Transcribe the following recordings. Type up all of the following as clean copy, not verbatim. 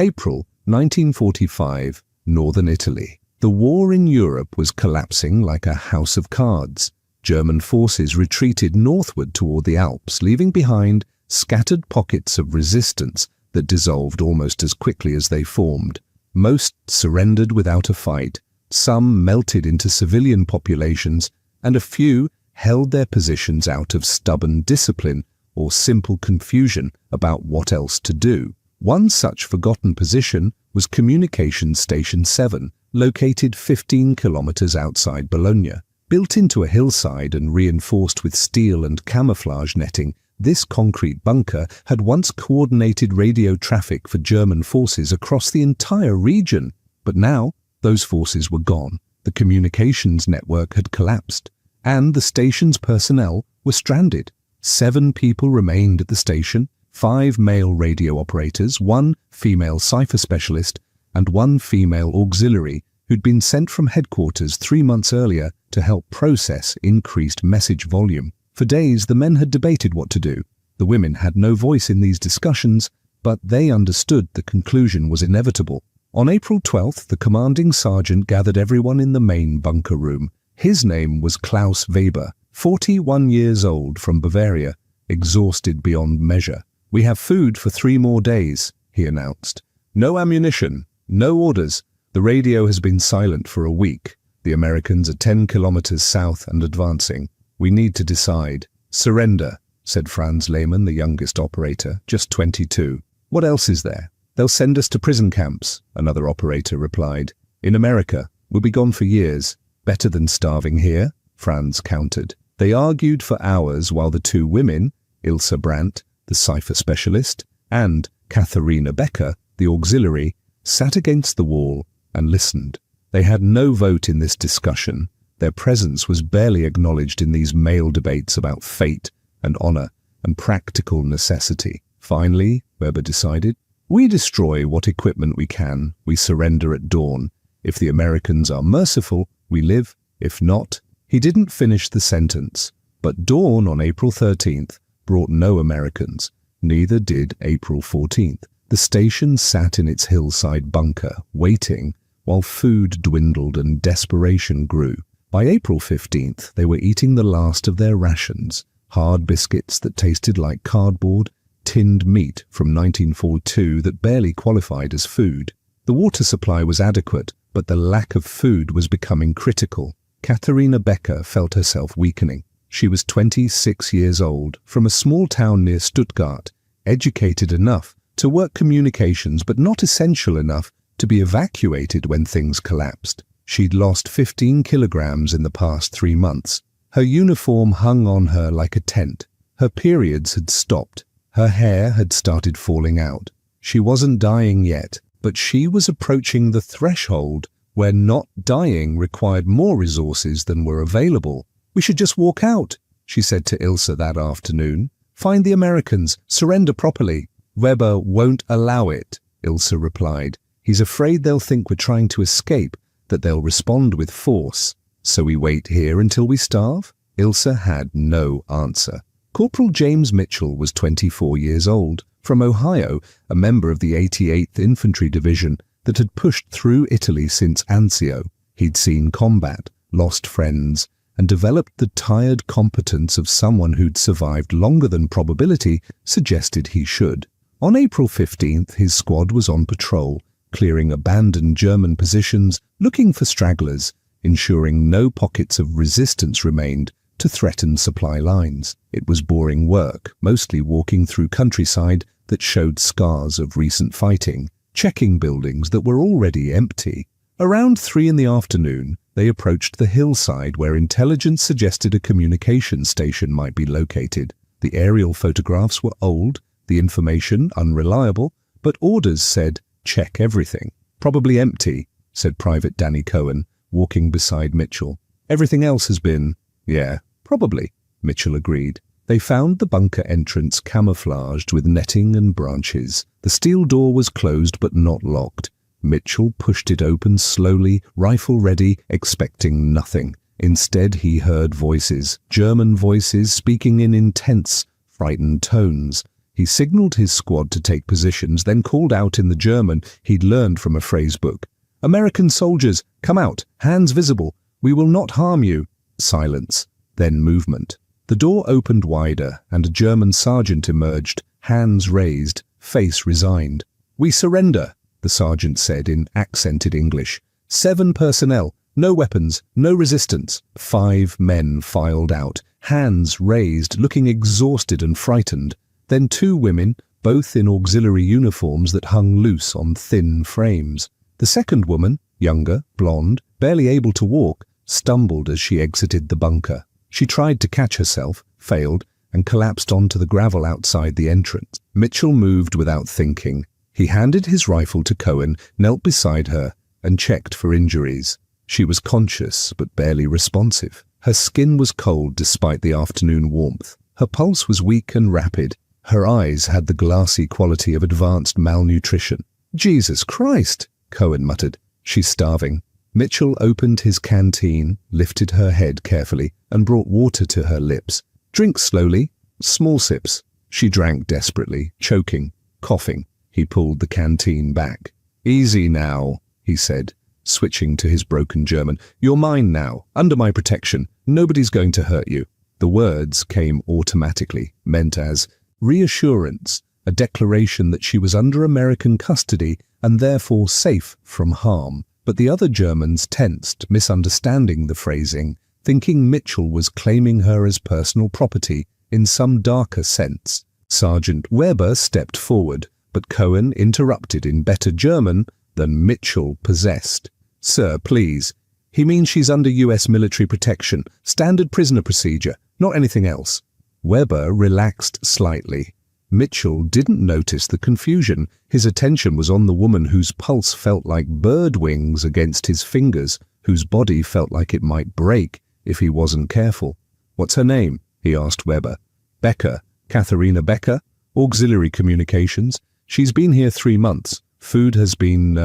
April 1945, Northern Italy. The war in Europe was collapsing like a house of cards. German forces retreated northward toward the Alps, leaving behind scattered pockets of resistance that dissolved almost as quickly as they formed. Most surrendered without a fight, some melted into civilian populations, and a few held their positions out of stubborn discipline or simple confusion about what else to do. One such forgotten position was Communications Station 7, located 15 kilometers outside Bologna. Built into a hillside and reinforced with steel and camouflage netting, this concrete bunker had once coordinated radio traffic for German forces across the entire region. But now, those forces were gone. The communications network had collapsed, and the station's personnel were stranded. 7 people remained at the station, 5 male radio operators, 1 female cipher specialist, and 1 female auxiliary who'd been sent from headquarters 3 months earlier to help process increased message volume. For days, the men had debated what to do. The women had no voice in these discussions, but they understood the conclusion was inevitable. On April 12th, the commanding sergeant gathered everyone in the main bunker room. His name was Klaus Weber, 41 years old, from Bavaria, exhausted beyond measure. "We have food for 3 more days," he announced. "No ammunition, no orders. The radio has been silent for a week. The Americans are 10 kilometers south and advancing. We need to decide." "Surrender," said Franz Lehmann, the youngest operator, just 22. "What else is there?" "They'll send us to prison camps," another operator replied. "In America, we'll be gone for years. Better than starving here," Franz countered. They argued for hours while the 2 women, Ilse Brandt, the cipher specialist, and Katharina Becker, the auxiliary, sat against the wall and listened. They had no vote in this discussion. Their presence was barely acknowledged in these male debates about fate and honor and practical necessity. Finally, Weber decided, "We destroy what equipment we can. We surrender at dawn. If the Americans are merciful, we live. If not..." He didn't finish the sentence, but dawn on April 13th brought no Americans. Neither did April 14th. The station sat in its hillside bunker, waiting, while food dwindled and desperation grew. By April 15th, they were eating the last of their rations, hard biscuits that tasted like cardboard, tinned meat from 1942 that barely qualified as food. The water supply was adequate, but the lack of food was becoming critical. Katharina Becker felt herself weakening. She was 26 years old, from a small town near Stuttgart, educated enough to work communications but not essential enough to be evacuated when things collapsed. She'd lost 15 kilograms in the past 3 months. Her uniform hung on her like a tent. Her periods had stopped. Her hair had started falling out. She wasn't dying yet, but she was approaching the threshold where not dying required more resources than were available. "We should just walk out," she said to Ilse that afternoon. "Find the Americans, surrender properly." "Weber won't allow it," Ilse replied. "He's afraid they'll think we're trying to escape, that they'll respond with force. So we wait here until we starve?" Ilse had no answer. Corporal James Mitchell was 24 years old, from Ohio, a member of the 88th Infantry Division that had pushed through Italy since Anzio. He'd seen combat, lost friends, and developed the tired competence of someone who'd survived longer than probability suggested he should. On April 15th, his squad was on patrol, clearing abandoned German positions, looking for stragglers, ensuring no pockets of resistance remained to threaten supply lines. It was boring work, mostly walking through countryside that showed scars of recent fighting, checking buildings that were already empty. Around 3 in the afternoon, they approached the hillside where intelligence suggested a communication station might be located. The aerial photographs were old, the information unreliable, but orders said, "Check everything." "Probably empty," said Private Danny Cohen, walking beside Mitchell. "Everything else has been..." "Yeah, probably," Mitchell agreed. They found the bunker entrance camouflaged with netting and branches. The steel door was closed but not locked. Mitchell pushed it open slowly, rifle ready, expecting nothing. Instead, he heard voices, German voices speaking in intense, frightened tones. He signaled his squad to take positions, then called out in the German he'd learned from a phrase book. "American soldiers, come out, hands visible. We will not harm you." Silence, then movement. The door opened wider, and a German sergeant emerged, hands raised, face resigned. "We surrender," the sergeant said in accented English. 7 personnel, no weapons, no resistance." 5 men filed out, hands raised, looking exhausted and frightened. Then 2 women, both in auxiliary uniforms that hung loose on thin frames. The second woman, younger, blonde, barely able to walk, stumbled as she exited the bunker. She tried to catch herself, failed, and collapsed onto the gravel outside the entrance. Mitchell moved without thinking. He handed his rifle to Cohen, knelt beside her, and checked for injuries. She was conscious, but barely responsive. Her skin was cold despite the afternoon warmth. Her pulse was weak and rapid. Her eyes had the glassy quality of advanced malnutrition. "Jesus Christ," Cohen muttered. "She's starving." Mitchell opened his canteen, lifted her head carefully, and brought water to her lips. "Drink slowly, small sips." She drank desperately, choking, coughing. He pulled the canteen back. "Easy now," he said, switching to his broken German. "You're mine now, under my protection. Nobody's going to hurt you." The words came automatically, meant as reassurance, a declaration that she was under American custody and therefore safe from harm. But the other Germans tensed, misunderstanding the phrasing, thinking Mitchell was claiming her as personal property in some darker sense. Sergeant Weber stepped forward, but Cohen interrupted in better German than Mitchell possessed. "Sir, please. He means she's under US military protection, standard prisoner procedure, not anything else." Weber relaxed slightly. Mitchell didn't notice the confusion. His attention was on the woman whose pulse felt like bird wings against his fingers, whose body felt like it might break if he wasn't careful. "What's her name?" he asked Weber. "Becker. Katharina Becker. Auxiliary communications. She's been here 3 months. Food has been,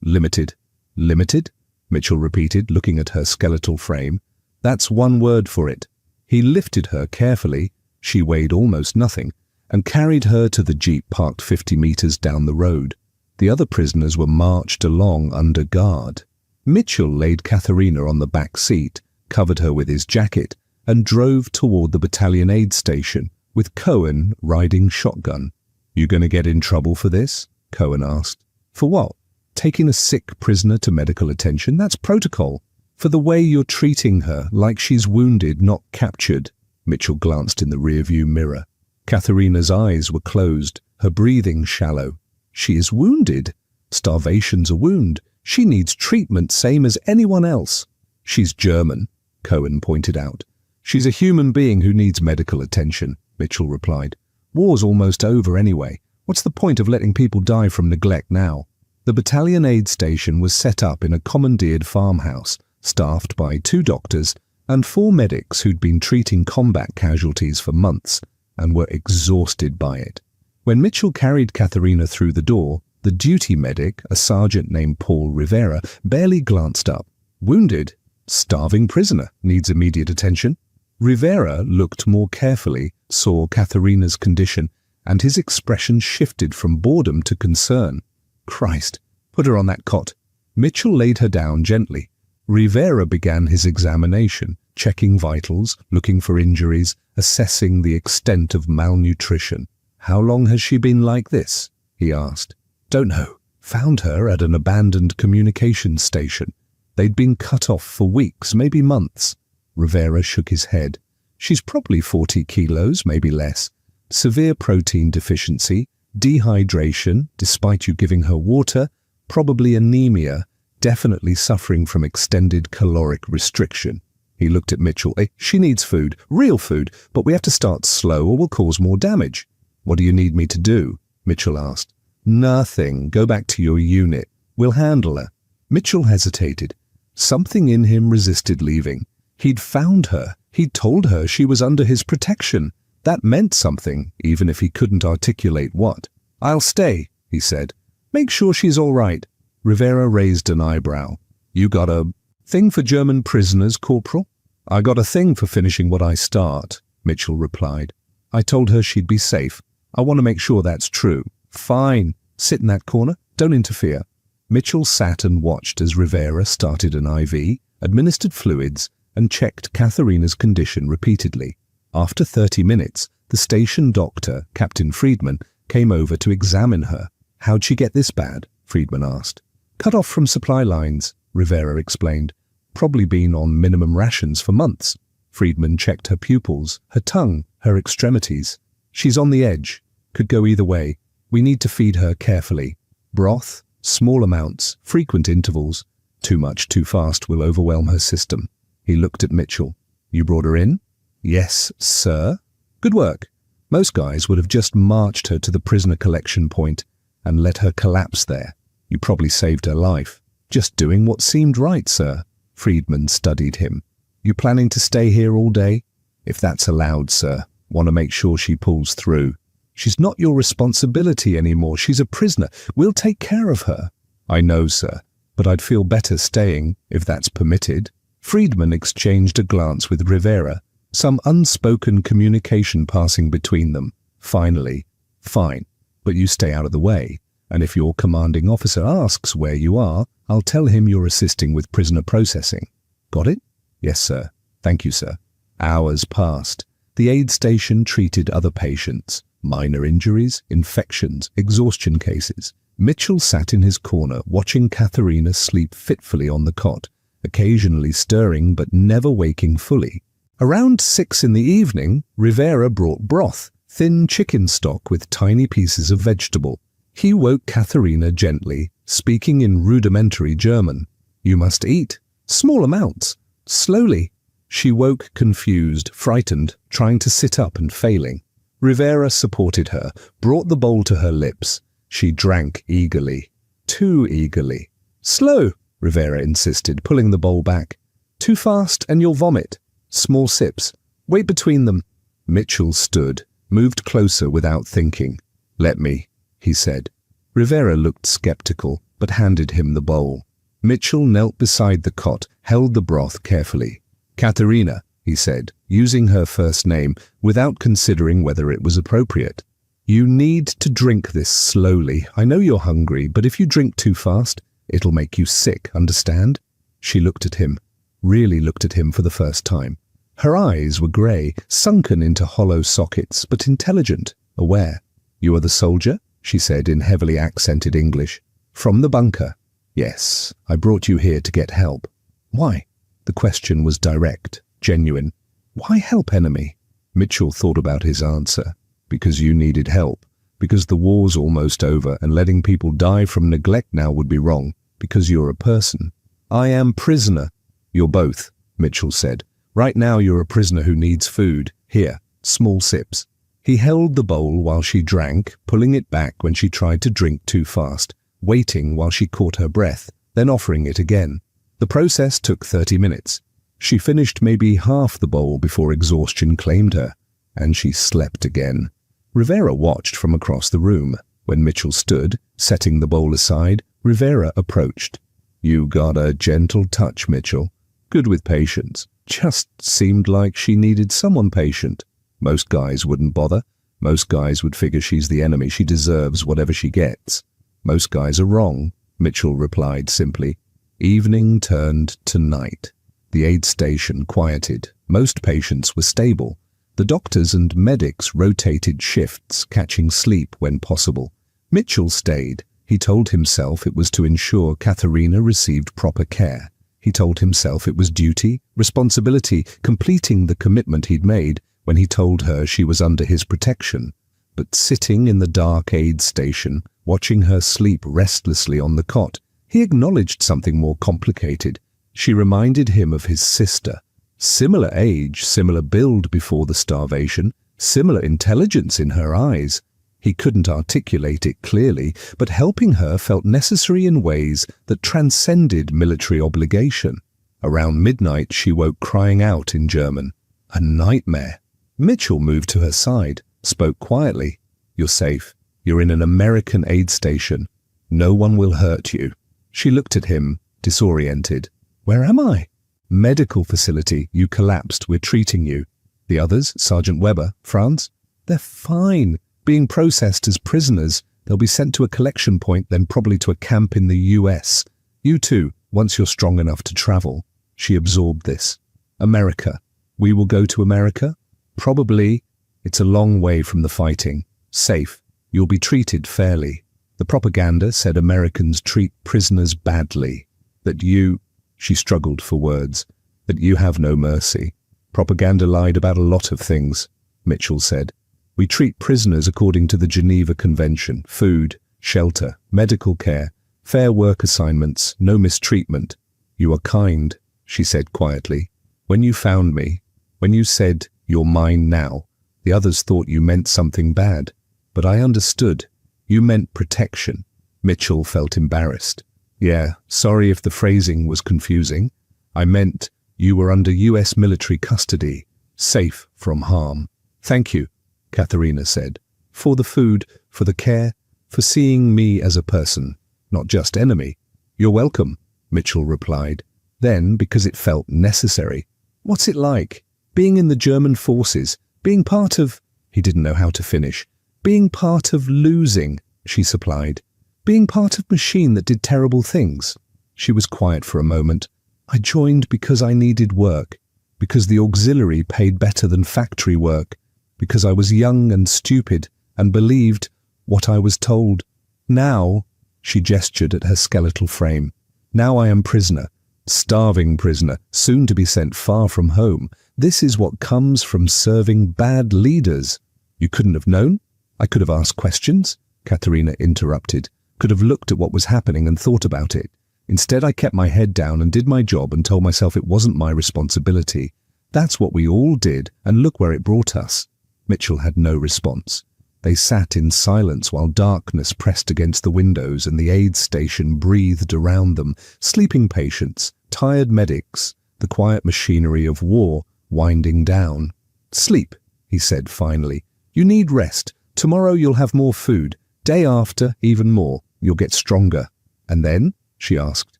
limited." "Limited?" Mitchell repeated, looking at her skeletal frame. "That's one word for it." He lifted her carefully, she weighed almost nothing, and carried her to the jeep parked 50 meters down the road. The other prisoners were marched along under guard. Mitchell laid Katharina on the back seat, covered her with his jacket, and drove toward the battalion aid station, with Cohen riding shotgun. "You gonna get in trouble for this?" Cohen asked. "For what? Taking a sick prisoner to medical attention? That's protocol. For the way you're treating her, like she's wounded, not captured." Mitchell glanced in the rearview mirror. Katharina's eyes were closed, her breathing shallow. "She is wounded. Starvation's a wound. She needs treatment same as anyone else." "She's German," Cohen pointed out. "She's a human being who needs medical attention," Mitchell replied. "War's almost over anyway. What's the point of letting people die from neglect now?" The battalion aid station was set up in a commandeered farmhouse, staffed by 2 doctors and 4 medics who'd been treating combat casualties for months and were exhausted by it. When Mitchell carried Katharina through the door, the duty medic, a sergeant named Paul Rivera, barely glanced up. "Wounded? Starving prisoner. Needs immediate attention." Rivera looked more carefully, saw Katharina's condition, and his expression shifted from boredom to concern. "Christ, put her on that cot." Mitchell laid her down gently. Rivera began his examination, checking vitals, looking for injuries, assessing the extent of malnutrition. "How long has she been like this?" he asked. "Don't know. Found her at an abandoned communications station. They'd been cut off for weeks, maybe months." Rivera shook his head. "She's probably 40 kilos, maybe less. Severe protein deficiency, dehydration, despite you giving her water, probably anemia, definitely suffering from extended caloric restriction." He looked at Mitchell. "She needs food, real food, but we have to start slow or we'll cause more damage." "What do you need me to do?" Mitchell asked. "Nothing. Go back to your unit. We'll handle her." Mitchell hesitated. Something in him resisted leaving. He'd found her. He'd told her she was under his protection. That meant something, even if he couldn't articulate what. "I'll stay," he said. "Make sure she's all right." Rivera raised an eyebrow. "You got a thing for German prisoners, Corporal?" "I got a thing for finishing what I start," Mitchell replied. "I told her she'd be safe. I want to make sure that's true. Fine. Sit in that corner. Don't interfere. Mitchell sat and watched as Rivera started an IV, administered fluids, and checked Katharina's condition repeatedly. After 30 minutes, the station doctor, Captain Friedman, came over to examine her. How'd she get this bad? Friedman asked. Cut off from supply lines, Rivera explained. Probably been on minimum rations for months. Friedman checked her pupils, her tongue, her extremities. She's on the edge. Could go either way. We need to feed her carefully. Broth, small amounts, frequent intervals. Too much too fast will overwhelm her system. He looked at Mitchell. You brought her in? Yes, sir. Good work. Most guys would have just marched her to the prisoner collection point and let her collapse there. You probably saved her life. Just doing what seemed right, sir. Friedman studied him. You planning to stay here all day? If that's allowed, sir. Want to make sure she pulls through. She's not your responsibility anymore. She's a prisoner. We'll take care of her. I know, sir, but I'd feel better staying if that's permitted. Friedman exchanged a glance with Rivera, some unspoken communication passing between them. Finally, fine, but you stay out of the way. And if your commanding officer asks where you are, I'll tell him you're assisting with prisoner processing. Got it? Yes, sir. Thank you, sir. Hours passed. The aid station treated other patients. Minor injuries, infections, exhaustion cases. Mitchell sat in his corner watching Katharina sleep fitfully on the cot, occasionally stirring but never waking fully. Around 6 in the evening, Rivera brought broth, thin chicken stock with tiny pieces of vegetable. He woke Katharina gently, speaking in rudimentary German. You must eat. Small amounts. Slowly. She woke confused, frightened, trying to sit up and failing. Rivera supported her, brought the bowl to her lips. She drank eagerly. Too eagerly. Slow, Rivera insisted, pulling the bowl back. Too fast and you'll vomit. Small sips. Wait between them. Mitchell stood, moved closer without thinking. Let me, he said. Rivera looked skeptical, but handed him the bowl. Mitchell knelt beside the cot, held the broth carefully. Katharina, he said, using her first name without considering whether it was appropriate. You need to drink this slowly. I know you're hungry, but if you drink too fast, it'll make you sick, understand? She looked at him, really looked at him for the first time. Her eyes were grey, sunken into hollow sockets, but intelligent, aware. You are the soldier? She said in heavily accented English. From the bunker. Yes, I brought you here to get help. Why? The question was direct, genuine. Why help enemy? Mitchell thought about his answer. Because you needed help. Because the war's almost over and letting people die from neglect now would be wrong. Because you're a person. I am prisoner. You're both, Mitchell said. Right now you're a prisoner who needs food. Here, small sips. He held the bowl while she drank, pulling it back when she tried to drink too fast, waiting while she caught her breath, then offering it again. The process took 30 minutes. She finished maybe half the bowl before exhaustion claimed her, and she slept again. Rivera watched from across the room. When Mitchell stood, setting the bowl aside, Rivera approached. You got a gentle touch, Mitchell. Good with patience. Just seemed like she needed someone patient. Most guys wouldn't bother. Most guys would figure she's the enemy. She deserves whatever she gets. Most guys are wrong, Mitchell replied simply. Evening turned to night. The aid station quieted. Most patients were stable. The doctors and medics rotated shifts, catching sleep when possible. Mitchell stayed. He told himself it was to ensure Katharina received proper care. He told himself it was duty, responsibility, completing the commitment he'd made when he told her she was under his protection. But sitting in the dark aid station, watching her sleep restlessly on the cot, he acknowledged something more complicated. She reminded him of his sister. Similar age, similar build before the starvation, similar intelligence in her eyes. He couldn't articulate it clearly, but helping her felt necessary in ways that transcended military obligation. Around midnight, she woke crying out in German. A nightmare. Mitchell moved to her side, spoke quietly. You're safe. You're in an American aid station. No one will hurt you. She looked at him, disoriented. Where am I? Medical facility. You collapsed. We're treating you. The others, Sergeant Weber, Franz? They're fine. Being processed as prisoners, they'll be sent to a collection point, then probably to a camp in the US. You too, once you're strong enough to travel. She absorbed this. America. We will go to America? Probably. It's a long way from the fighting. Safe. You'll be treated fairly. The propaganda said Americans treat prisoners badly. That you, she struggled for words, that you have no mercy. Propaganda lied about a lot of things, Mitchell said. We treat prisoners according to the Geneva Convention, food, shelter, medical care, fair work assignments, no mistreatment. You are kind, she said quietly. When you found me, when you said, you're mine now, the others thought you meant something bad. But I understood. You meant protection. Mitchell felt embarrassed. Yeah, sorry if the phrasing was confusing. I meant you were under US military custody, safe from harm. Thank you, Katharina said, for the food, for the care, for seeing me as a person, not just enemy. You're welcome, Mitchell replied. Then, because it felt necessary. What's it like? Being in the German forces, being part of... He didn't know how to finish. Being part of losing, she supplied. Being part of machine that did terrible things. She was quiet for a moment. I joined because I needed work, because the auxiliary paid better than factory work, because I was young and stupid and believed what I was told. Now, she gestured at her skeletal frame, now I am prisoner, starving prisoner, soon to be sent far from home. This is what comes from serving bad leaders. You couldn't have known? I could have asked questions, Katharina interrupted, could have looked at what was happening and thought about it. Instead, I kept my head down and did my job and told myself it wasn't my responsibility. That's what we all did, and look where it brought us. Mitchell had no response. They sat in silence while darkness pressed against the windows and the aid station breathed around them. Sleeping patients, tired medics, the quiet machinery of war winding down. Sleep, he said finally. You need rest. Tomorrow you'll have more food. Day after, even more. You'll get stronger. And then? She asked.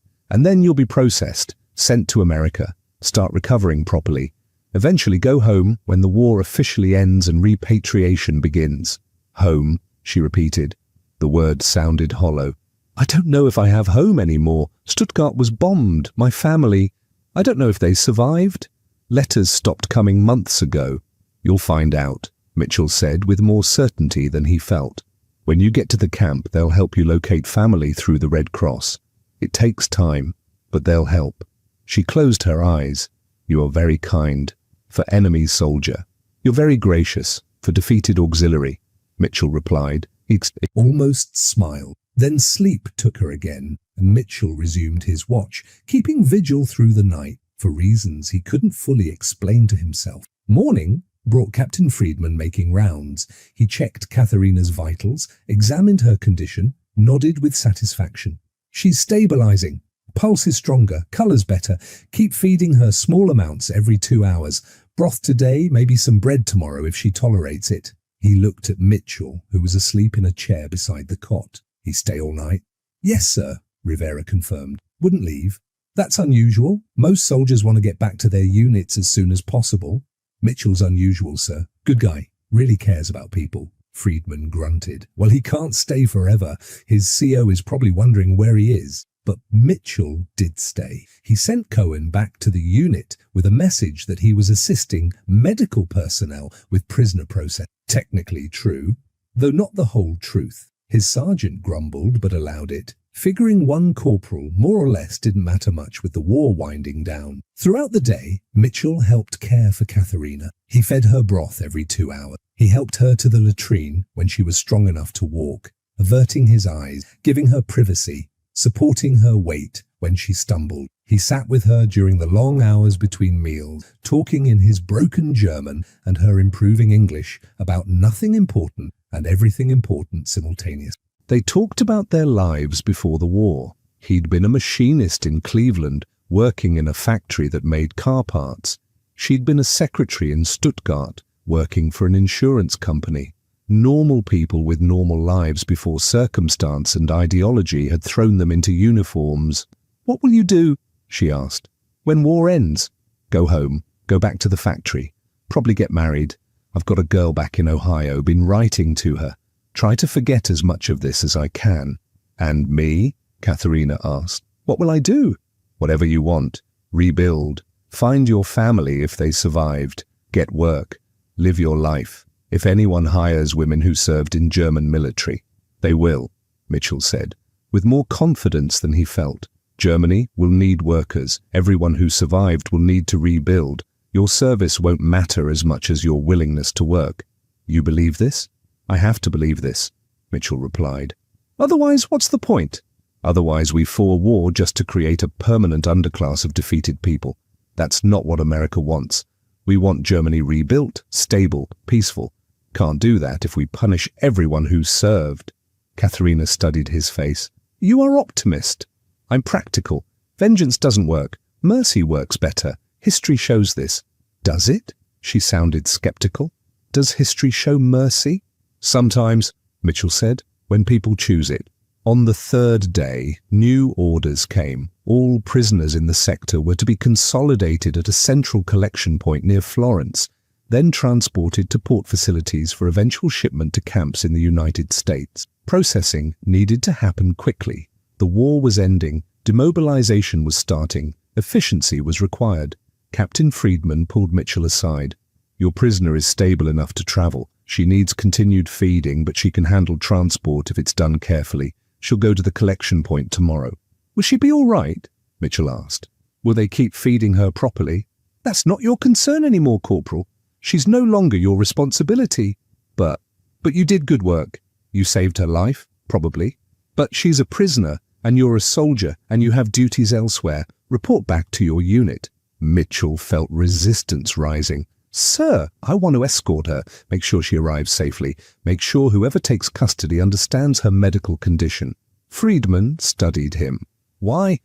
And then you'll be processed, sent to America, start recovering properly. Eventually go home when the war officially ends and repatriation begins. Home, she repeated. The word sounded hollow. I don't know if I have home anymore. Stuttgart was bombed. My family. I don't know if they survived. Letters stopped coming months ago. You'll find out, Mitchell said with more certainty than he felt. When you get to the camp, they'll help you locate family through the Red Cross. It takes time, but they'll help. She closed her eyes. You are very kind. For enemy soldier. You're very gracious. For defeated auxiliary. Mitchell replied. He almost smiled. Then sleep took her again, and Mitchell resumed his watch, keeping vigil through the night, for reasons he couldn't fully explain to himself. Morning brought Captain Friedman making rounds. He checked Katharina's vitals, examined her condition, nodded with satisfaction. She's stabilizing. Pulse is stronger, color's better. Keep feeding her small amounts every 2 hours. Broth today, maybe some bread tomorrow if she tolerates it. He looked at Mitchell, who was asleep in a chair beside the cot. He stay all night? Yes, sir, Rivera confirmed. Wouldn't leave. That's unusual. Most soldiers want to get back to their units as soon as possible. Mitchell's unusual, sir. Good guy. Really cares about people. Friedman grunted. Well, he can't stay forever. His CO is probably wondering where he is. But Mitchell did stay. He sent Cohen back to the unit with a message that he was assisting medical personnel with prisoner process. Technically true, though not the whole truth. His sergeant grumbled but allowed it. Figuring one corporal more or less didn't matter much with the war winding down. Throughout the day, Mitchell helped care for Katharina. He fed her broth every 2 hours. He helped her to the latrine when she was strong enough to walk, averting his eyes, giving her privacy, supporting her weight when she stumbled. He sat with her during the long hours between meals, talking in his broken German and her improving English about nothing important and everything important simultaneously. They talked about their lives before the war. He'd been a machinist in Cleveland, working in a factory that made car parts. She'd been a secretary in Stuttgart, working for an insurance company. Normal people with normal lives before circumstance and ideology had thrown them into uniforms. What will you do? She asked. When war ends? Go home. Go back to the factory. Probably get married. I've got a girl back in Ohio, been writing to her. Try to forget as much of this as I can. And me? Katharina asked. What will I do? Whatever you want. Rebuild. Find your family if they survived. Get work. Live your life. If anyone hires women who served in German military, they will, Mitchell said, with more confidence than he felt. Germany will need workers. Everyone who survived will need to rebuild. Your service won't matter as much as your willingness to work. You believe this? I have to believe this, Mitchell replied. Otherwise, what's the point? Otherwise, we fought a war just to create a permanent underclass of defeated people. That's not what America wants. We want Germany rebuilt, stable, peaceful. Can't do that if we punish everyone who served. Katharina studied his face. You are optimist. I'm practical. Vengeance doesn't work. Mercy works better. History shows this. Does it? She sounded skeptical. Does history show mercy? Sometimes, Mitchell said, when people choose it. On the third day, new orders came. All prisoners in the sector were to be consolidated at a central collection point near Florence, then transported to port facilities for eventual shipment to camps in the United States. Processing needed to happen quickly. The war was ending, demobilization was starting, efficiency was required. Captain Friedman pulled Mitchell aside. Your prisoner is stable enough to travel. She needs continued feeding, but she can handle transport if it's done carefully. She'll go to the collection point tomorrow. Will she be all right? Mitchell asked. Will they keep feeding her properly? That's not your concern anymore, Corporal. She's no longer your responsibility. But you did good work. You saved her life, probably. But she's a prisoner, and you're a soldier, and you have duties elsewhere. Report back to your unit. Mitchell felt resistance rising. Sir, I want to escort her. Make sure she arrives safely. Make sure whoever takes custody understands her medical condition. Friedman studied him. Why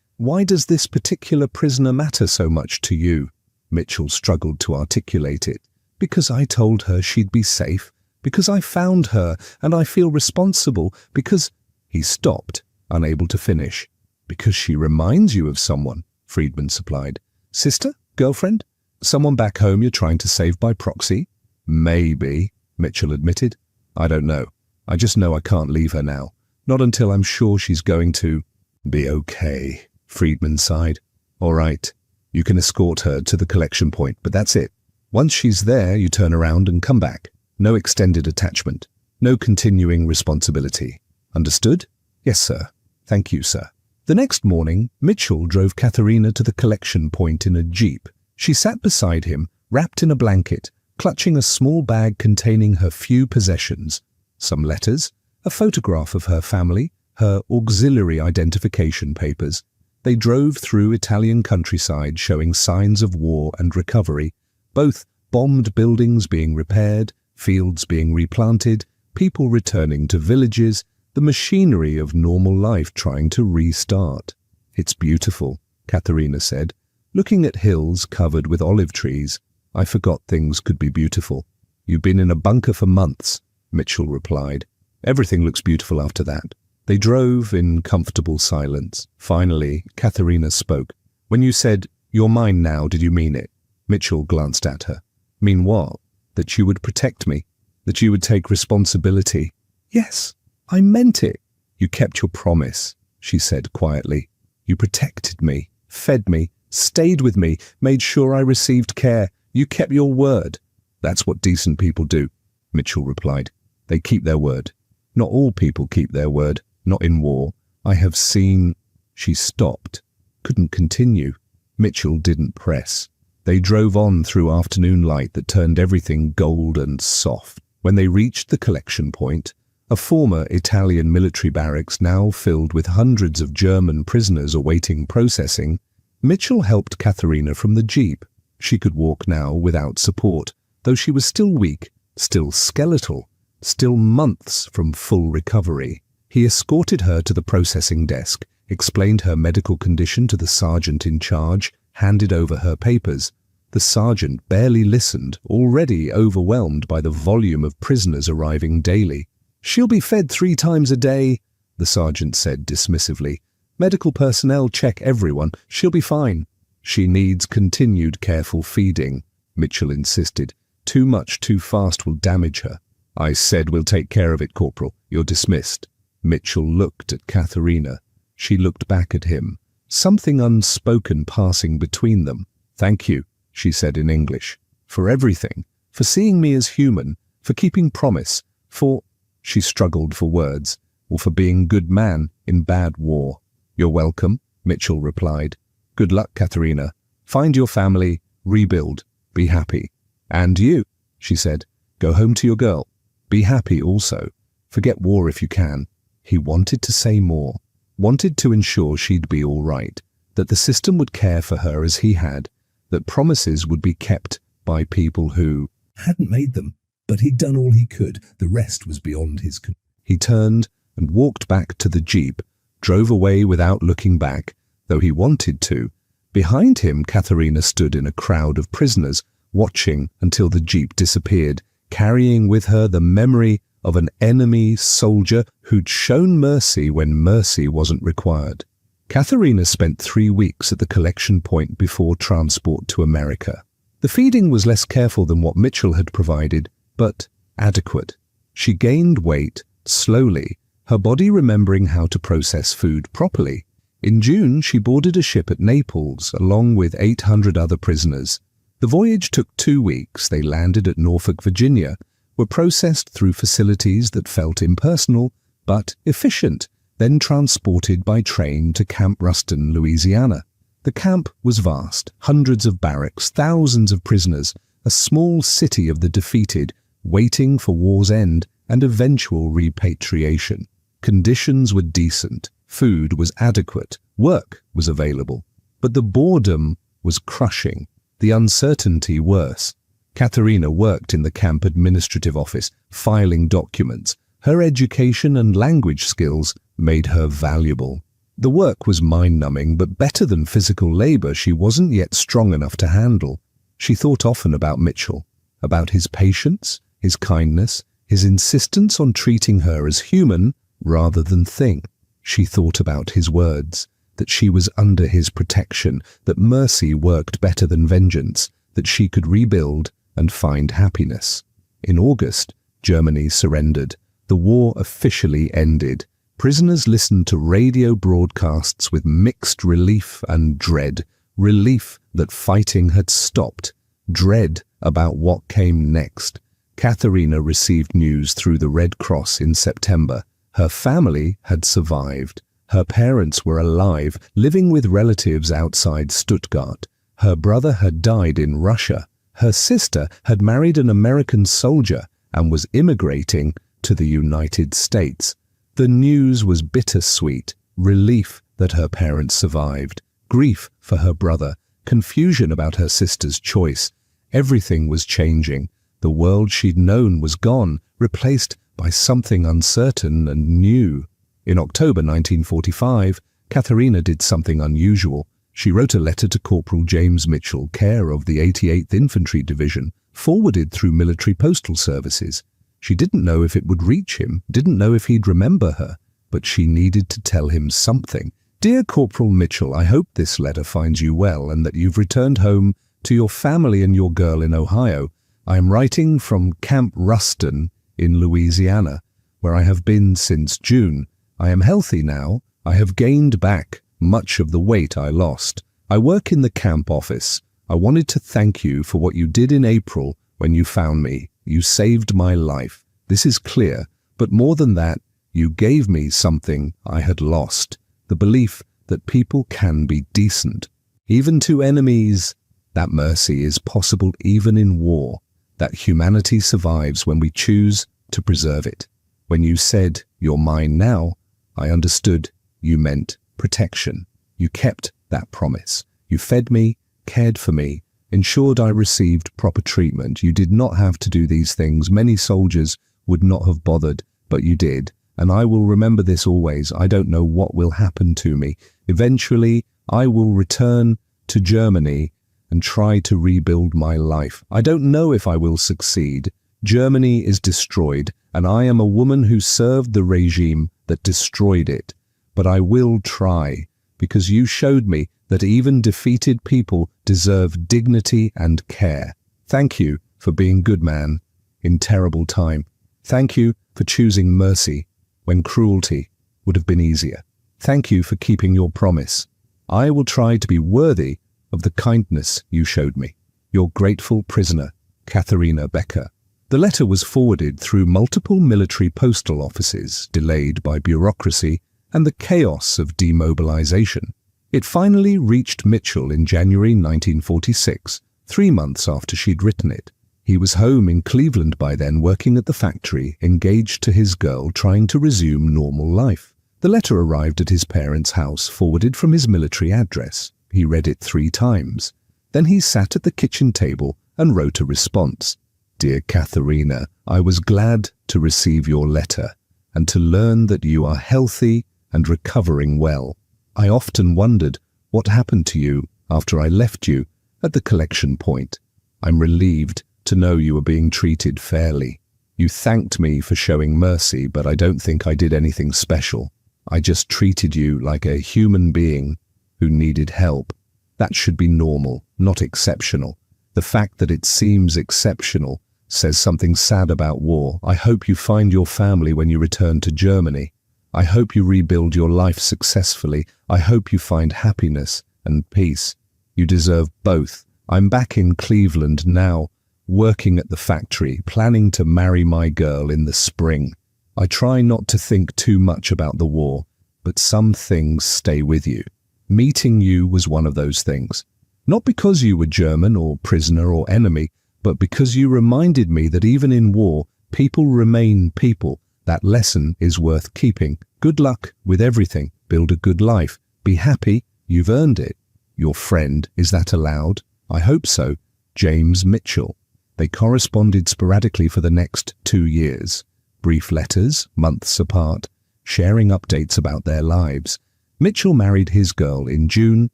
does this particular prisoner matter so much to you? Mitchell struggled to articulate it. Because I told her she'd be safe. Because I found her, and I feel responsible. Because... He stopped, unable to finish. Because she reminds you of someone, Friedman supplied. Sister? Girlfriend? Someone back home you're trying to save by proxy? Maybe, Mitchell admitted. I don't know. I just know I can't leave her now. Not until I'm sure she's going to be okay, Friedman sighed. All right, you can escort her to the collection point, but that's it. Once she's there, you turn around and come back. No extended attachment. No continuing responsibility. Understood? Yes, sir. Thank you, sir. The next morning, Mitchell drove Katharina to the collection point in a jeep. She sat beside him, wrapped in a blanket, clutching a small bag containing her few possessions. Some letters, a photograph of her family, her auxiliary identification papers. They drove through Italian countryside showing signs of war and recovery, both bombed buildings being repaired, fields being replanted, people returning to villages, the machinery of normal life trying to restart. It's beautiful, Katharina said, looking at hills covered with olive trees. I forgot things could be beautiful. You've been in a bunker for months, Mitchell replied. Everything looks beautiful after that. They drove in comfortable silence. Finally, Katharina spoke. When you said, "You're mine now," did you mean it? Mitchell glanced at her. Mean what? That you would protect me? That you would take responsibility? Yes, I meant it. You kept your promise, she said quietly. You protected me, fed me, stayed with me, made sure I received care. You kept your word. That's what decent people do, Mitchell replied. They keep their word. Not all people keep their word, not in war. I have seen... She stopped, couldn't continue. Mitchell didn't press. They drove on through afternoon light that turned everything gold and soft. When they reached the collection point, a former Italian military barracks now filled with hundreds of German prisoners awaiting processing, Mitchell helped Katharina from the jeep. She could walk now without support, though she was still weak, still skeletal, still months from full recovery. He escorted her to the processing desk, explained her medical condition to the sergeant in charge, handed over her papers. The sergeant barely listened, already overwhelmed by the volume of prisoners arriving daily. She'll be fed 3 times a day, the sergeant said dismissively. Medical personnel check everyone. She'll be fine. She needs continued careful feeding, Mitchell insisted. Too much too fast will damage her. I said we'll take care of it, Corporal. You're dismissed. Mitchell looked at Katharina. She looked back at him, something unspoken passing between them. Thank you, she said in English, for everything, for seeing me as human, for keeping promise, for, she struggled for words, or for being good man in bad war. You're welcome, Mitchell replied. Good luck, Katharina. Find your family, rebuild, be happy. And you, she said, go home to your girl. Be happy also. Forget war if you can. He wanted to say more, wanted to ensure she'd be all right, that the system would care for her as he had, that promises would be kept by people who hadn't made them, but he'd done all he could. The rest was beyond his control. He turned and walked back to the jeep, drove away without looking back, though he wanted to. Behind him, Katharina stood in a crowd of prisoners, watching until the jeep disappeared, carrying with her the memory of an enemy soldier who'd shown mercy when mercy wasn't required. Katharina spent 3 weeks at the collection point before transport to America. The feeding was less careful than what Mitchell had provided, but adequate. She gained weight, slowly, her body remembering how to process food properly. In June, she boarded a ship at Naples, along with 800 other prisoners. The voyage took 2 weeks. They landed at Norfolk, Virginia, were processed through facilities that felt impersonal, but efficient, then transported by train to Camp Ruston, Louisiana. The camp was vast, hundreds of barracks, thousands of prisoners, a small city of the defeated, waiting for war's end and eventual repatriation. Conditions were decent, food was adequate, work was available, but the boredom was crushing, the uncertainty worse. Katharina worked in the camp administrative office, filing documents. Her education and language skills made her valuable. The work was mind-numbing, but better than physical labor she wasn't yet strong enough to handle. She thought often about Mitchell, about his patience, his kindness, his insistence on treating her as human rather than thing. She thought about his words, that she was under his protection, that mercy worked better than vengeance, that she could rebuild and find happiness. In August, Germany surrendered. The war officially ended. Prisoners listened to radio broadcasts with mixed relief and dread. Relief that fighting had stopped. Dread about what came next. Katharina received news through the Red Cross in September. Her family had survived. Her parents were alive, living with relatives outside Stuttgart. Her brother had died in Russia. Her sister had married an American soldier and was immigrating to the United States. The news was bittersweet, relief that her parents survived, grief for her brother, confusion about her sister's choice. Everything was changing. The world she'd known was gone, replaced by something uncertain and new. In October 1945, Katharina did something unusual. She wrote a letter to Corporal James Mitchell, care of the 88th Infantry Division, forwarded through military postal services. She didn't know if it would reach him, didn't know if he'd remember her, but she needed to tell him something. Dear Corporal Mitchell, I hope this letter finds you well and that you've returned home to your family and your girl in Ohio. I am writing from Camp Ruston in Louisiana, where I have been since June. I am healthy now. I have gained back much of the weight I lost. I work in the camp office. I wanted to thank you for what you did in April when you found me. You saved my life. This is clear, but more than that, you gave me something I had lost, the belief that people can be decent, even to enemies, that mercy is possible even in war, that humanity survives when we choose to preserve it. When you said, "You're mine now," I understood you meant protection. You kept that promise. You fed me, cared for me, ensured I received proper treatment. You did not have to do these things. Many soldiers would not have bothered, but you did. And I will remember this always. I don't know what will happen to me. Eventually, I will return to Germany and try to rebuild my life. I don't know if I will succeed. Germany is destroyed, and I am a woman who served the regime that destroyed it. But I will try, because you showed me that even defeated people deserve dignity and care. Thank you for being good man in terrible time. Thank you for choosing mercy when cruelty would have been easier. Thank you for keeping your promise. I will try to be worthy of the kindness you showed me. Your grateful prisoner, Katharina Becker. The letter was forwarded through multiple military postal offices, delayed by bureaucracy and the chaos of demobilization. It finally reached Mitchell in January 1946, 3 months after she'd written it. He was home in Cleveland by then, working at the factory, engaged to his girl, trying to resume normal life. The letter arrived at his parents' house, forwarded from his military address. He read it 3 times. Then he sat at the kitchen table and wrote a response. Dear Katharina, I was glad to receive your letter and to learn that you are healthy and recovering well. I often wondered what happened to you after I left you at the collection point. I'm relieved to know you are being treated fairly. You thanked me for showing mercy, but I don't think I did anything special. I just treated you like a human being who needed help. That should be normal, not exceptional. The fact that it seems exceptional says something sad about war. I hope you find your family when you return to Germany. I hope you rebuild your life successfully. I hope you find happiness and peace. You deserve both. I'm back in Cleveland now, working at the factory, planning to marry my girl in the spring. I try not to think too much about the war, but some things stay with you. Meeting you was one of those things. Not because you were German or prisoner or enemy, but because you reminded me that even in war, people remain people. That lesson is worth keeping. Good luck with everything. Build a good life. Be happy. You've earned it. Your friend, is that allowed? I hope so. James Mitchell. They corresponded sporadically for the next 2 years. Brief letters, months apart, sharing updates about their lives. Mitchell married his girl in June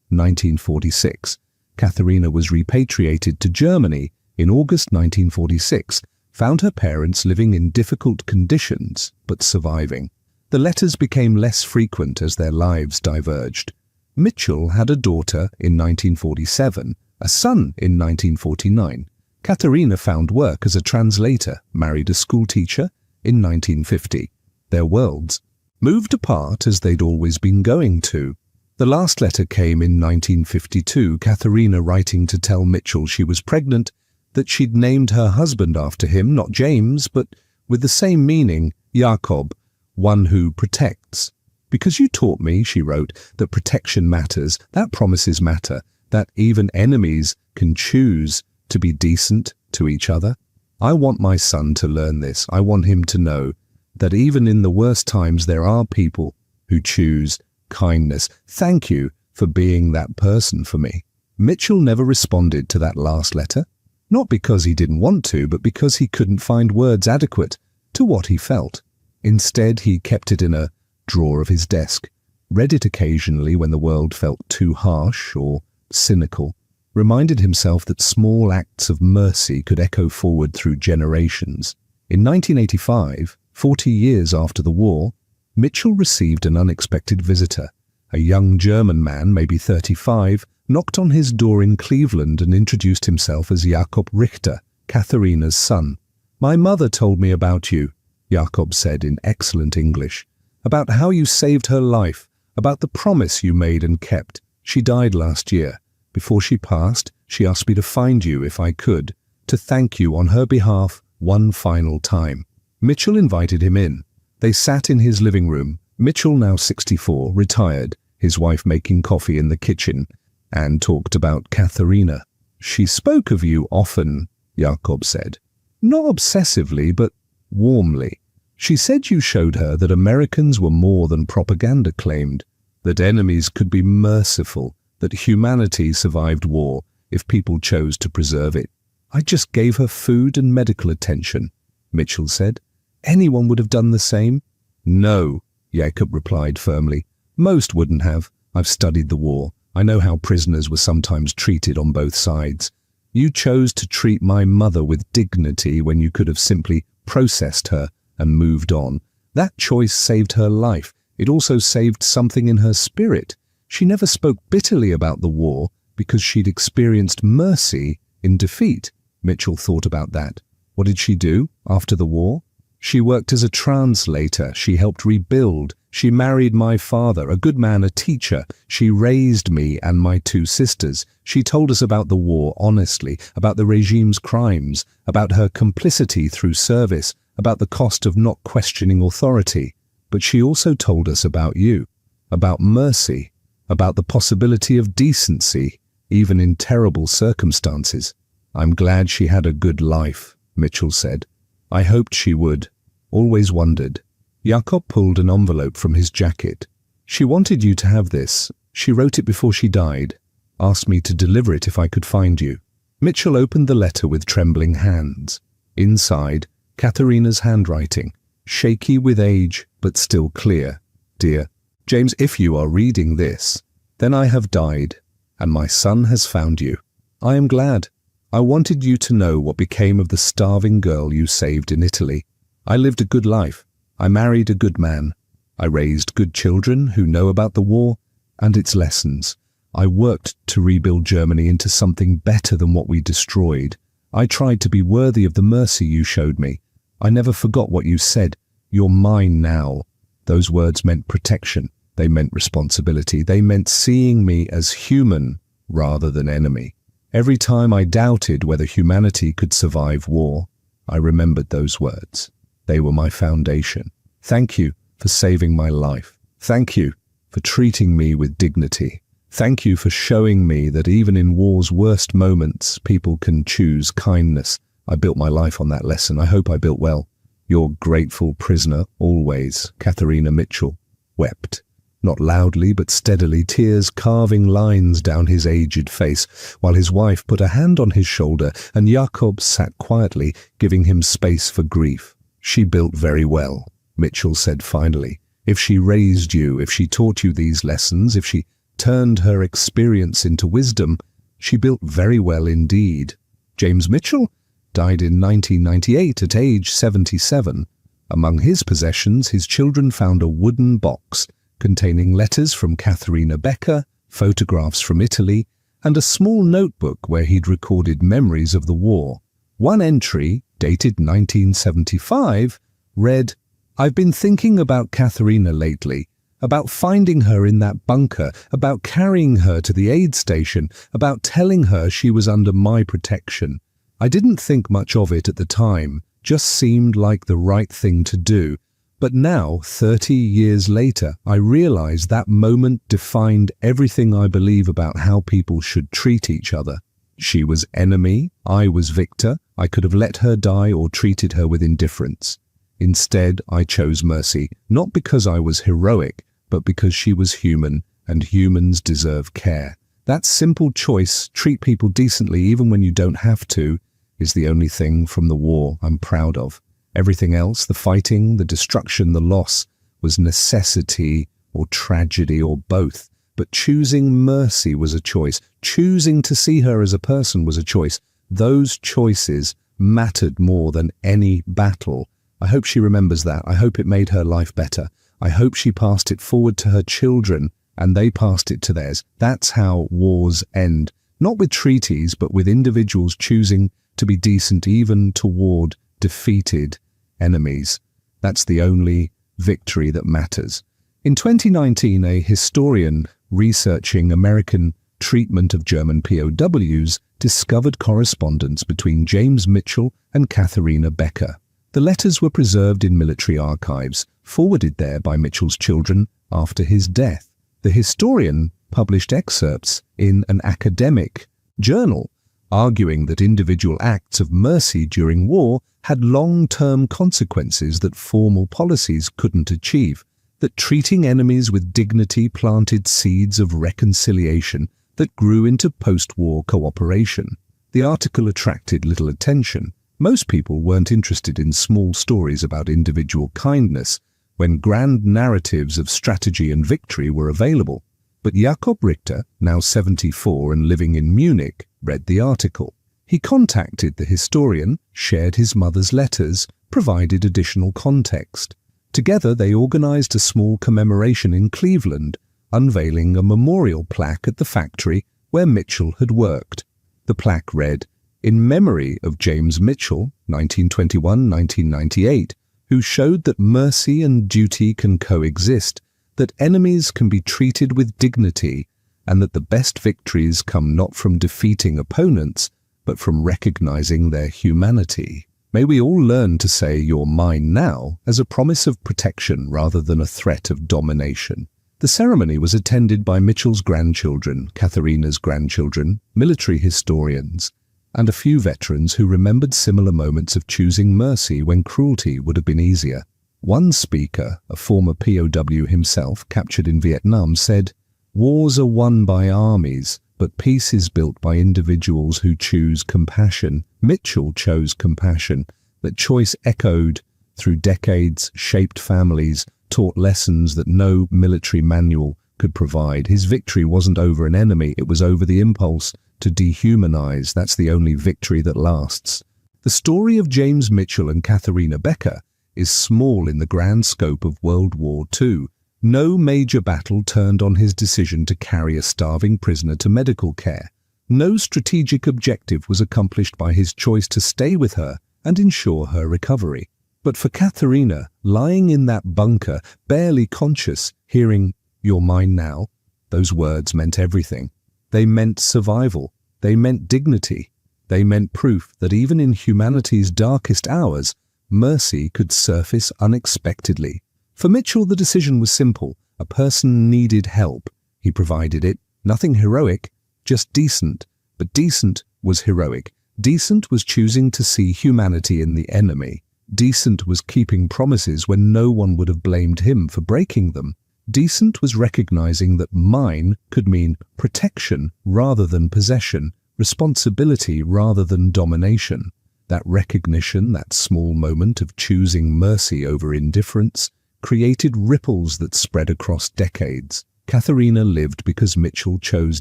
1946. Katharina was repatriated to Germany in August 1946, found her parents living in difficult conditions but surviving. The letters became less frequent as their lives diverged. Mitchell had a daughter in 1947, a son in 1949. Katharina found work as a translator, married a schoolteacher in 1950. Their worlds moved apart as they'd always been going to. The last letter came in 1952, Katharina writing to tell Mitchell she was pregnant, that she'd named her husband after him, not James, but with the same meaning, Jakob, one who protects. Because you taught me, she wrote, that protection matters, that promises matter, that even enemies can choose to be decent to each other. I want my son to learn this. I want him to know that even in the worst times there are people who choose kindness. Thank you for being that person for me. Mitchell never responded to that last letter, not because he didn't want to, but because he couldn't find words adequate to what he felt. Instead, he kept it in a drawer of his desk, read it occasionally when the world felt too harsh or cynical, reminded himself that small acts of mercy could echo forward through generations. In 1985, 40 years after the war, Mitchell received an unexpected visitor. A young German man, maybe 35, knocked on his door in Cleveland and introduced himself as Jakob Richter, Katharina's son. My mother told me about you, Jakob said in excellent English, about how you saved her life, about the promise you made and kept. She died last year. Before she passed, she asked me to find you if I could, to thank you on her behalf one final time. Mitchell invited him in. They sat in his living room. Mitchell, now 64, retired, his wife making coffee in the kitchen, and talked about Katharina. She spoke of you often, Jakob said. Not obsessively, but warmly. She said you showed her that Americans were more than propaganda claimed, that enemies could be merciful, that humanity survived war if people chose to preserve it. I just gave her food and medical attention, Mitchell said. Anyone would have done the same? No, Jakob replied firmly. Most wouldn't have. I've studied the war. I know how prisoners were sometimes treated on both sides. You chose to treat my mother with dignity when you could have simply processed her and moved on. That choice saved her life. It also saved something in her spirit. She never spoke bitterly about the war because she'd experienced mercy in defeat. Mitchell thought about that. What did she do after the war? She worked as a translator. She helped rebuild. She married my father, a good man, a teacher. She raised me and my two sisters. She told us about the war honestly, about the regime's crimes, about her complicity through service, about the cost of not questioning authority. But she also told us about you, about mercy, about the possibility of decency, even in terrible circumstances. I'm glad she had a good life, Mitchell said. I hoped she would. Always wondered. Jakob pulled an envelope from his jacket. She wanted you to have this. She wrote it before she died. Asked me to deliver it if I could find you. Mitchell opened the letter with trembling hands. Inside, Katharina's handwriting, shaky with age but still clear. Dear James, if you are reading this, then I have died, and my son has found you. I am glad. I wanted you to know what became of the starving girl you saved in Italy. I lived a good life. I married a good man. I raised good children who know about the war and its lessons. I worked to rebuild Germany into something better than what we destroyed. I tried to be worthy of the mercy you showed me. I never forgot what you said. You're mine now. Those words meant protection. They meant responsibility. They meant seeing me as human rather than enemy. Every time I doubted whether humanity could survive war, I remembered those words. They were my foundation. Thank you for saving my life. Thank you for treating me with dignity. Thank you for showing me that even in war's worst moments, people can choose kindness. I built my life on that lesson. I hope I built well. Your grateful prisoner, always, Katharina Mitchell, wept. Not loudly, but steadily, tears carving lines down his aged face, while his wife put a hand on his shoulder and Jakob sat quietly, giving him space for grief. She built very well, Mitchell said finally. If she raised you, if she taught you these lessons, if she turned her experience into wisdom, she built very well indeed. James Mitchell died in 1998 at age 77. Among his possessions, his children found a wooden box containing letters from Katharina Becker, photographs from Italy, and a small notebook where he'd recorded memories of the war. One entry, dated 1975, read, I've been thinking about Katharina lately, about finding her in that bunker, about carrying her to the aid station, about telling her she was under my protection. I didn't think much of it at the time, just seemed like the right thing to do. But now, 30 years later, I realize that moment defined everything I believe about how people should treat each other. She was enemy, I was victor. I could have let her die or treated her with indifference. Instead, I chose mercy, not because I was heroic, but because she was human, and humans deserve care. That simple choice, treat people decently even when you don't have to, is the only thing from the war I'm proud of. Everything else, the fighting, the destruction, the loss, was necessity or tragedy or both. But choosing mercy was a choice. Choosing to see her as a person was a choice. Those choices mattered more than any battle. I hope she remembers that. I hope it made her life better. I hope she passed it forward to her children and they passed it to theirs. That's how wars end. Not with treaties, but with individuals choosing to be decent even toward defeated enemies. That's the only victory that matters. In 2019, a historian researching American treatment of German POWs discovered correspondence between James Mitchell and Katharina Becker. The letters were preserved in military archives, forwarded there by Mitchell's children after his death. The historian published excerpts in an academic journal, arguing that individual acts of mercy during war had long-term consequences that formal policies couldn't achieve, that treating enemies with dignity planted seeds of reconciliation that grew into post-war cooperation. The article attracted little attention. Most people weren't interested in small stories about individual kindness when grand narratives of strategy and victory were available. But Jakob Richter, now 74 and living in Munich, read the article. He contacted the historian, shared his mother's letters, provided additional context. Together they organized a small commemoration in Cleveland, unveiling a memorial plaque at the factory where Mitchell had worked. The plaque read, "In memory of James Mitchell, 1921-1998, who showed that mercy and duty can coexist, that enemies can be treated with dignity, and that the best victories come not from defeating opponents, but from recognizing their humanity. May we all learn to say "you're mine now" as a promise of protection rather than a threat of domination. The ceremony was attended by Mitchell's grandchildren, Katharina's grandchildren, military historians, and a few veterans who remembered similar moments of choosing mercy when cruelty would have been easier. One speaker, a former POW himself captured in Vietnam, said, "Wars are won by armies, but peace is built by individuals who choose compassion." Mitchell chose compassion. That choice echoed through decades, shaped families, taught lessons that no military manual could provide. His victory wasn't over an enemy, it was over the impulse to dehumanize. That's the only victory that lasts. The story of James Mitchell and Katharina Becker is small in the grand scope of World War II. No major battle turned on his decision to carry a starving prisoner to medical care. No strategic objective was accomplished by his choice to stay with her and ensure her recovery. But for Katharina, lying in that bunker, barely conscious, hearing "you're mine now," those words meant everything. They meant survival. They meant dignity. They meant proof that even in humanity's darkest hours, mercy could surface unexpectedly. For Mitchell, the decision was simple. A person needed help. He provided it. Nothing heroic, just decent. But decent was heroic. Decent was choosing to see humanity in the enemy. Decent was keeping promises when no one would have blamed him for breaking them. Decent was recognizing that mine could mean protection rather than possession, responsibility rather than domination. That recognition, that small moment of choosing mercy over indifference, created ripples that spread across decades. Katharina lived because Mitchell chose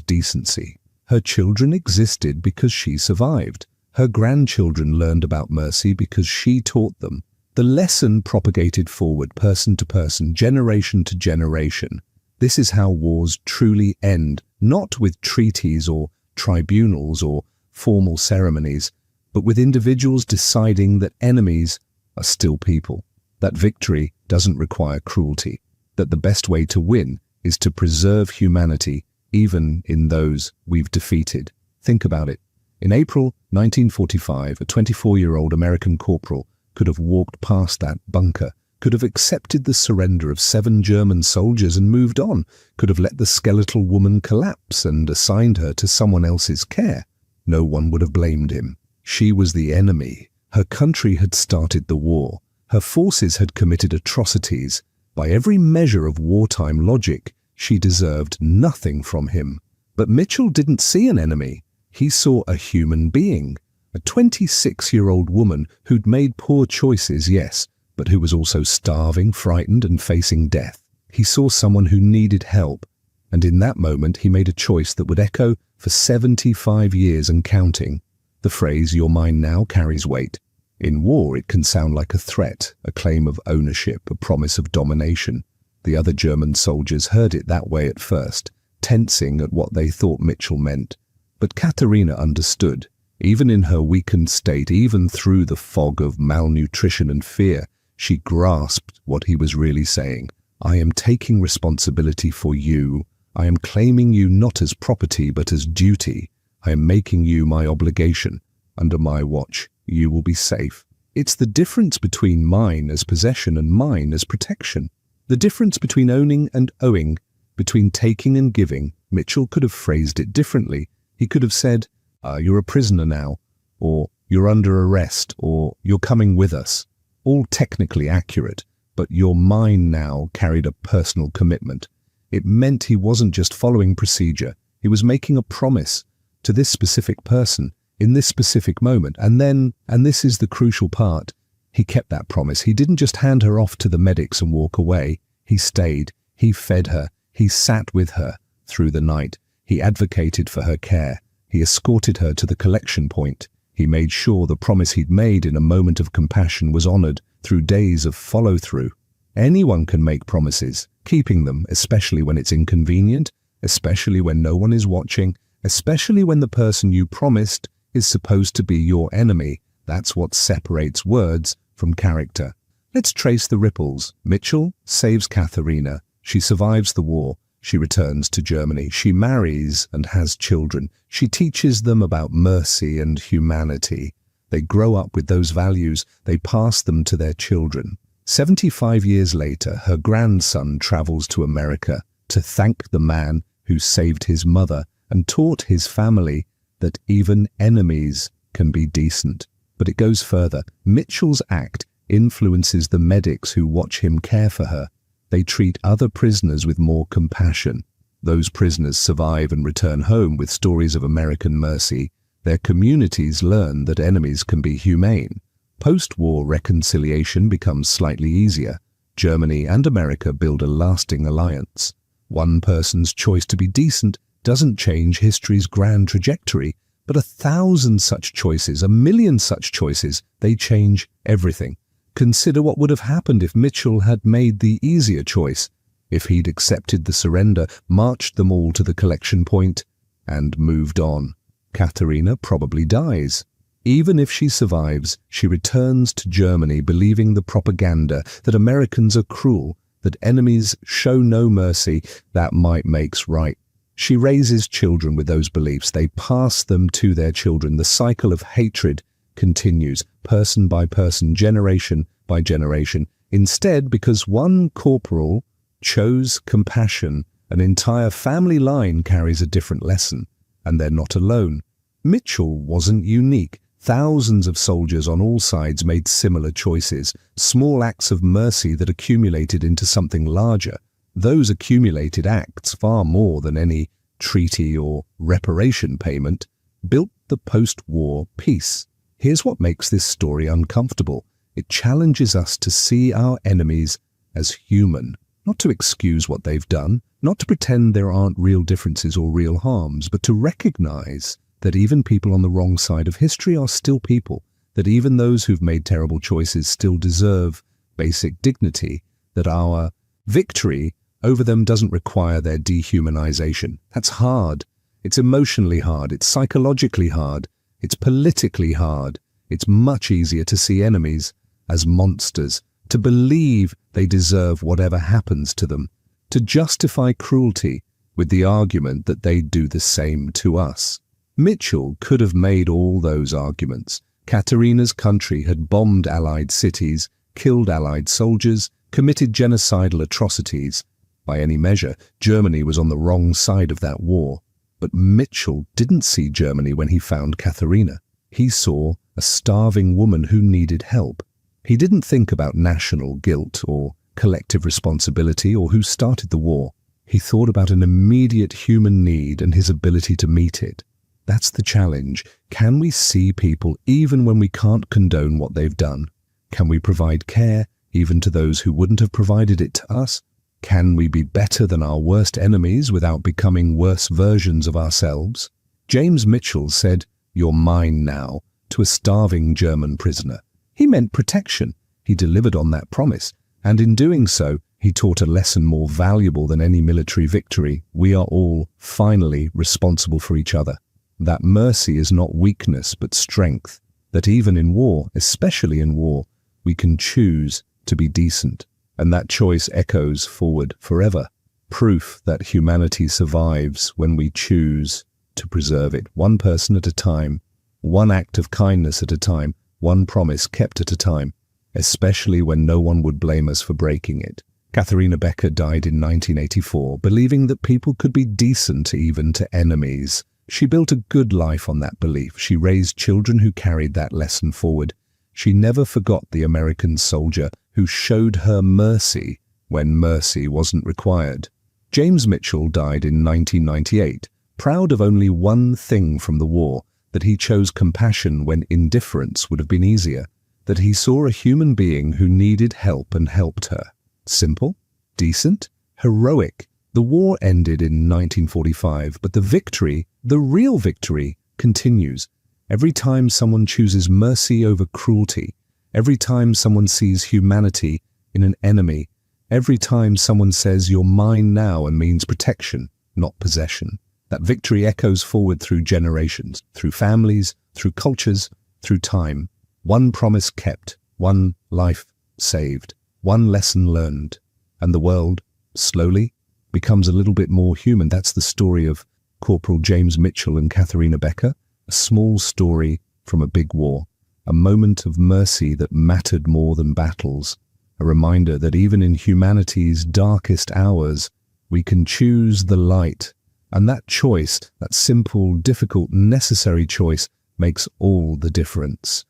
decency. Her children existed because she survived. Her grandchildren learned about mercy because she taught them. The lesson propagated forward, person to person, generation to generation. This is how wars truly end, not with treaties or tribunals or formal ceremonies, but with individuals deciding that enemies are still people, that victory doesn't require cruelty, that the best way to win is to preserve humanity even in those we've defeated. Think about it. In April 1945, a 24-year-old American corporal could have walked past that bunker, could have accepted the surrender of 7 German soldiers and moved on, could have let the skeletal woman collapse and assigned her to someone else's care. No one would have blamed him. She was the enemy. Her country had started the war. Her forces had committed atrocities. By every measure of wartime logic, she deserved nothing from him. But Mitchell didn't see an enemy. He saw a human being, a 26-year-old woman who'd made poor choices, yes, but who was also starving, frightened, and facing death. He saw someone who needed help, and in that moment he made a choice that would echo for 75 years and counting. The phrase "you're mine now" carries weight. In war, it can sound like a threat, a claim of ownership, a promise of domination. The other German soldiers heard it that way at first, tensing at what they thought Mitchell meant. But Katharina understood. Even in her weakened state, even through the fog of malnutrition and fear, she grasped what he was really saying. "I am taking responsibility for you. I am claiming you not as property but as duty. I am making you my obligation. Under my watch, you will be safe." It's the difference between mine as possession and mine as protection. The difference between owning and owing, between taking and giving. Mitchell could have phrased it differently. He could have said, "You're a prisoner now," or "You're under arrest," or "You're coming with us." All technically accurate, but "you're mine now" carried a personal commitment. It meant he wasn't just following procedure. He was making a promise to this specific person in this specific moment. And then, and this is the crucial part, he kept that promise. He didn't just hand her off to the medics and walk away. He stayed. He fed her. He sat with her through the night. He advocated for her care. He escorted her to the collection point. He made sure the promise he'd made in a moment of compassion was honored through days of follow-through. Anyone can make promises, keeping them, especially when it's inconvenient, especially when no one is watching, especially when the person you promised is supposed to be your enemy. That's what separates words from character. Let's trace the ripples. Mitchell saves Katharina. She survives the war. She returns to Germany. She marries and has children. She teaches them about mercy and humanity. They grow up with those values. They pass them to their children. 75 years later, her grandson travels to America to thank the man who saved his mother and taught his family that even enemies can be decent. But it goes further. Mitchell's act influences the medics who watch him care for her. They treat other prisoners with more compassion. Those prisoners survive and return home with stories of American mercy. Their communities learn that enemies can be humane. Post-war reconciliation becomes slightly easier. Germany and America build a lasting alliance. One person's choice to be decent doesn't change history's grand trajectory, but 1,000 such choices, 1,000,000 such choices, they change everything. Consider what would have happened if Mitchell had made the easier choice, if he'd accepted the surrender, marched them all to the collection point, and moved on. Katharina probably dies. Even if she survives, she returns to Germany believing the propaganda that Americans are cruel, that enemies show no mercy, that might makes right. She raises children with those beliefs. They pass them to their children. The cycle of hatred continues, person by person, generation by generation. Instead, because one corporal chose compassion, an entire family line carries a different lesson, and they're not alone. Mitchell wasn't unique. Thousands of soldiers on all sides made similar choices, small acts of mercy that accumulated into something larger. Those accumulated acts, far more than any treaty or reparation payment, built the post-war peace. Here's what makes this story uncomfortable. It challenges us to see our enemies as human, not to excuse what they've done, not to pretend there aren't real differences or real harms, but to recognize that even people on the wrong side of history are still people, that even those who've made terrible choices still deserve basic dignity, that our victory over them doesn't require their dehumanization. That's hard. It's emotionally hard. It's psychologically hard. It's politically hard. It's much easier to see enemies as monsters, to believe they deserve whatever happens to them, to justify cruelty with the argument that they'd do the same to us. Mitchell could have made all those arguments. Katharina's country had bombed Allied cities, killed Allied soldiers, committed genocidal atrocities. By any measure, Germany was on the wrong side of that war. But Mitchell didn't see Germany when he found Katharina. He saw a starving woman who needed help. He didn't think about national guilt or collective responsibility or who started the war. He thought about an immediate human need and his ability to meet it. That's the challenge. Can we see people even when we can't condone what they've done? Can we provide care even to those who wouldn't have provided it to us? Can we be better than our worst enemies without becoming worse versions of ourselves? James Mitchell said, "You're mine now," to a starving German prisoner. He meant protection. He delivered on that promise. And in doing so, he taught a lesson more valuable than any military victory. We are all finally responsible for each other. That mercy is not weakness but strength. That even in war, especially in war, we can choose to be decent. And that choice echoes forward forever. Proof that humanity survives when we choose to preserve it, one person at a time, one act of kindness at a time, one promise kept at a time, especially when no one would blame us for breaking it. Katharina Becker died in 1984, believing that people could be decent even to enemies. She built a good life on that belief. She raised children who carried that lesson forward. She never forgot the American soldier who showed her mercy when mercy wasn't required. James Mitchell died in 1998, proud of only one thing from the war, that he chose compassion when indifference would have been easier, that he saw a human being who needed help and helped her. Simple, decent, heroic. The war ended in 1945, but the victory, the real victory, continues. Every time someone chooses mercy over cruelty, every time someone sees humanity in an enemy, every time someone says "you're mine now" and means protection, not possession, that victory echoes forward through generations, through families, through cultures, through time. One promise kept, one life saved, one lesson learned, and the world, slowly, becomes a little bit more human. That's the story of Corporal James Mitchell and Katharina Becker, a small story from a big war, a moment of mercy that mattered more than battles, a reminder that even in humanity's darkest hours, we can choose the light. And that choice, that simple, difficult, necessary choice, makes all the difference.